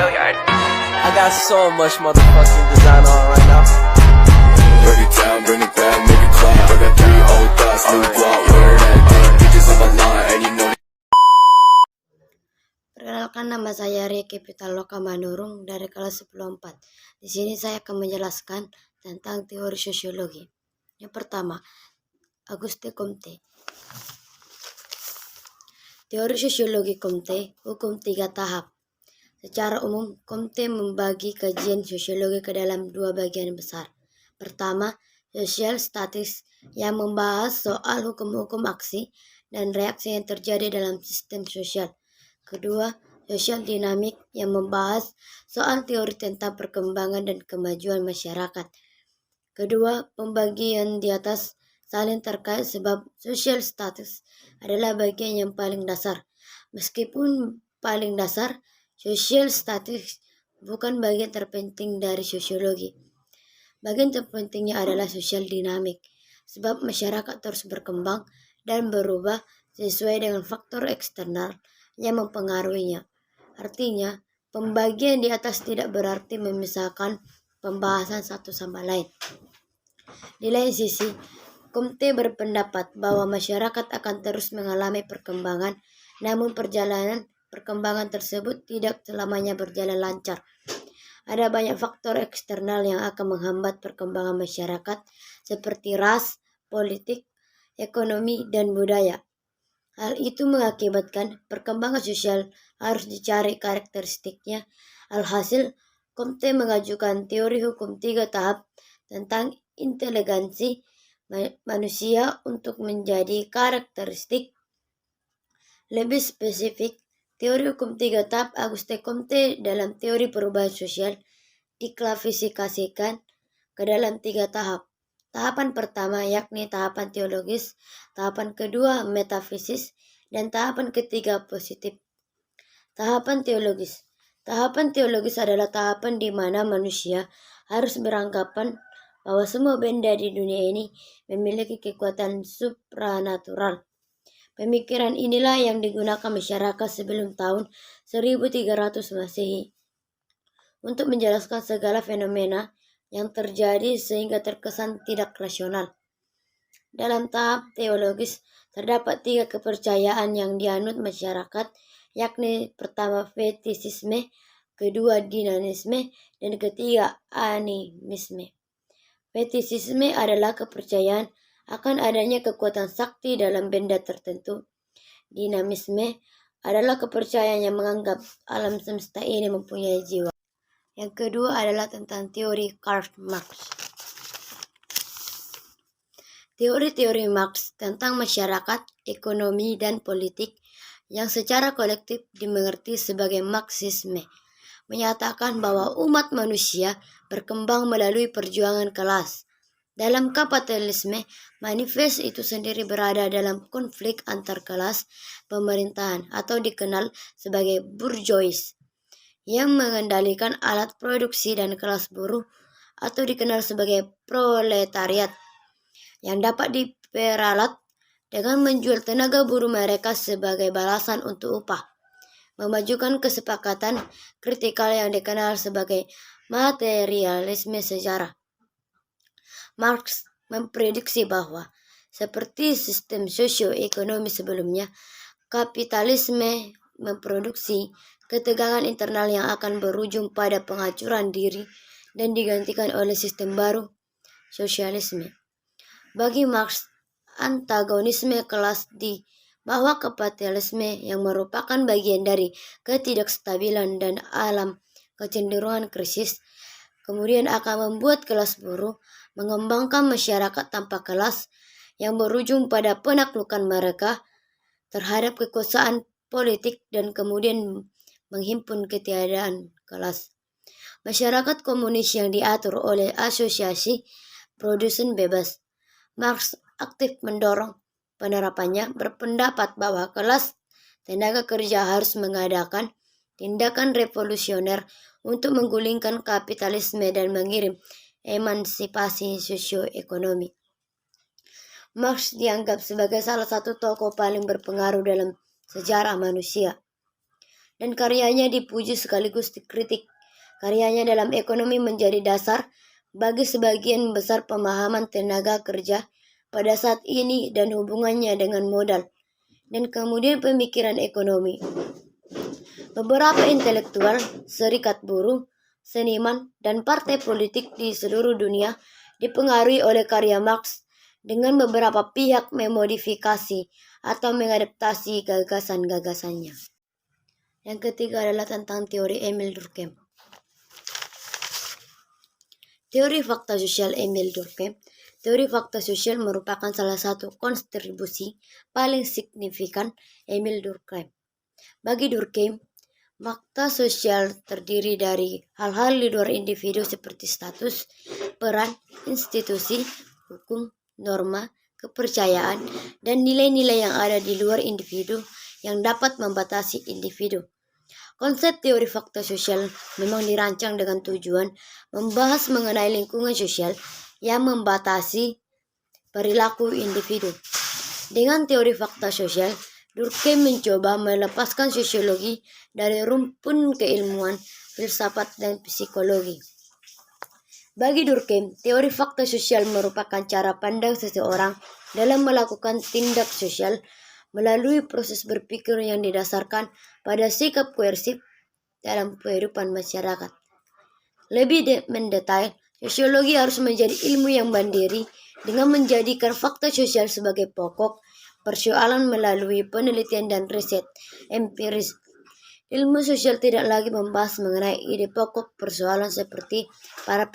I got so much motherfucking design on right now. Break it down, bring it back, make it clap. I got 3 old thoughts, new block, where that dick, bitches on my line, and you know. Perkenalkan, nama saya Ricky Pitaloka Manurung dari kelas 10-4. Di sini saya akan menjelaskan tentang teori sosiologi. Yang pertama, Auguste Comte. Teori sosiologi Comte, hukum 3 tahap. Secara umum, Comte membagi kajian sosiologi ke dalam 2 bagian besar. Pertama, social status yang membahas soal hukum-hukum aksi dan reaksi yang terjadi dalam sistem sosial. Kedua, social dynamic yang membahas soal teori tentang perkembangan dan kemajuan masyarakat. Kedua, pembagian di atas saling terkait sebab social status adalah bagian yang paling dasar. Meskipun paling dasar, social status bukan bagian terpenting dari sosiologi. Bagian terpentingnya adalah social dynamic, sebab masyarakat terus berkembang dan berubah sesuai dengan faktor eksternal yang mempengaruhinya. Artinya, pembagian di atas tidak berarti memisahkan pembahasan satu sama lain. Di lain sisi, Comte berpendapat bahwa masyarakat akan terus mengalami perkembangan, namun perjalanan perkembangan tersebut tidak selamanya berjalan lancar. Ada banyak faktor eksternal yang akan menghambat perkembangan masyarakat seperti ras, politik, ekonomi, dan budaya. Hal itu mengakibatkan perkembangan sosial harus dicari karakteristiknya. Alhasil, Comte mengajukan teori hukum 3 tahap tentang inteligensi manusia untuk menjadi karakteristik. Lebih spesifik, teori hukum 3 tahap Auguste Comte dalam teori perubahan sosial diklasifikasikan ke dalam 3 tahap. Tahapan pertama yakni tahapan teologis, tahapan kedua metafisis, dan tahapan ketiga positif. Tahapan teologis. Tahapan teologis adalah tahapan di mana manusia harus beranggapan bahwa semua benda di dunia ini memiliki kekuatan supranatural. Pemikiran inilah yang digunakan masyarakat sebelum tahun 1300 Masehi untuk menjelaskan segala fenomena yang terjadi sehingga terkesan tidak rasional. Dalam tahap teologis, terdapat 3 kepercayaan yang dianut masyarakat, yakni pertama fetisisme, kedua dinamisme, dan ketiga animisme. Fetisisme adalah kepercayaan akan adanya kekuatan sakti dalam benda tertentu. Dinamisme adalah kepercayaan yang menganggap alam semesta ini mempunyai jiwa. Yang kedua adalah tentang teori Karl Marx. Teori-teori Marx tentang masyarakat, ekonomi, dan politik yang secara kolektif dimengerti sebagai Marxisme menyatakan bahwa umat manusia berkembang melalui perjuangan kelas. Dalam kapitalisme, manifest itu sendiri berada dalam konflik antar kelas pemerintahan atau dikenal sebagai bourgeoisie yang mengendalikan alat produksi dan kelas buruh atau dikenal sebagai proletariat yang dapat diperalat dengan menjual tenaga buruh mereka sebagai balasan untuk upah. Memajukan kesepakatan kritikal yang dikenal sebagai materialisme sejarah. Marx memprediksi bahwa seperti sistem sosioekonomi sebelumnya, kapitalisme memproduksi ketegangan internal yang akan berujung pada penghancuran diri dan digantikan oleh sistem baru, sosialisme. Bagi Marx, antagonisme kelas di bawah kapitalisme yang merupakan bagian dari ketidakstabilan dan alam kecenderungan krisis, kemudian akan membuat kelas buruh mengembangkan masyarakat tanpa kelas yang berujung pada penaklukan mereka terhadap kekuasaan politik dan kemudian menghimpun ketiadaan kelas. Masyarakat komunis yang diatur oleh asosiasi produsen bebas. Marx aktif mendorong penerapannya, berpendapat bahwa kelas tenaga kerja harus mengadakan tindakan revolusioner untuk menggulingkan kapitalisme dan mengirim emansipasi sosioekonomi. Marx dianggap sebagai salah satu tokoh paling berpengaruh dalam sejarah manusia. dan karyanya dipuji sekaligus dikritik. Karyanya dalam ekonomi menjadi dasar bagi sebagian besar pemahaman tenaga kerja pada saat ini dan hubungannya dengan modal, dan kemudian pemikiran ekonomi. Beberapa intelektual, serikat buruh, seniman, dan partai politik di seluruh dunia dipengaruhi oleh karya Marx, dengan beberapa pihak memodifikasi atau mengadaptasi gagasan-gagasannya. Yang ketiga adalah tentang teori Emil Durkheim. Teori fakta sosial Emil Durkheim. Teori fakta sosial merupakan salah satu kontribusi paling signifikan Emil Durkheim. Bagi Durkheim, fakta sosial terdiri dari hal-hal di luar individu seperti status, peran, institusi, hukum, norma, kepercayaan, dan nilai-nilai yang ada di luar individu yang dapat membatasi individu. Konsep teori fakta sosial memang dirancang dengan tujuan membahas mengenai lingkungan sosial yang membatasi perilaku individu. Dengan teori fakta sosial, Durkheim mencoba melepaskan sosiologi dari rumpun keilmuan, filsafat, dan psikologi. Bagi Durkheim, teori fakta sosial merupakan cara pandang seseorang dalam melakukan tindak sosial melalui proses berpikir yang didasarkan pada sikap koersif dalam kehidupan masyarakat. Lebih mendetail, sosiologi harus menjadi ilmu yang mandiri dengan menjadikan fakta sosial sebagai pokok persoalan melalui penelitian dan riset empiris. Ilmu sosial tidak lagi membahas mengenai ide pokok persoalan seperti para